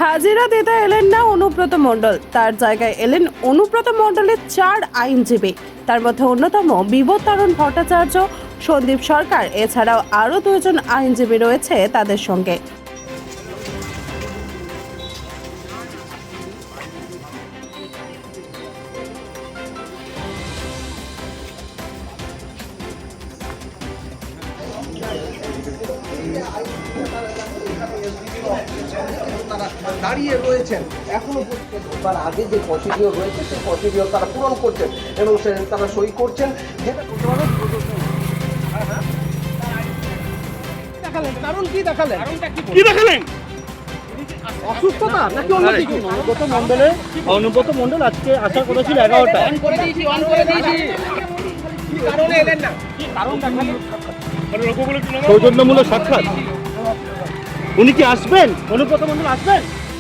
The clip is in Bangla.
হাজিরা দিতে এলেন না অনুব্রত মণ্ডল, তার জায়গায় এলেন অনুব্রত মণ্ডলের 4 আইনজীবী। তার মধ্যে অন্যতম বিবর্তারণ ভট্টাচার্য, সন্দীপ সরকার, এছাড়াও আরও 2 জন আইনজীবী রয়েছে তাদের সঙ্গে। তারা দাঁড়িয়ে রয়েছেন এখনো পর্যন্ত আগে যে প্রসিডিওর রয়েছে সেই প্রসিডিওর তারা পূরণ করছেন এবং তারা সই করছেন। যেটা করতে পারবে দেখালেন, কারণ কি দেখালেন? কি দেখালেন? অসুস্থতা নাকি অন্য কিছু? অনুব্রত মণ্ডল আজকে আশা করেছিল 11টা। কি কারণে এলেন না? সৌজন্যমূলক সাক্ষাৎ। উনি কি আসবেন? অনুব্রত মণ্ডল আসবেন?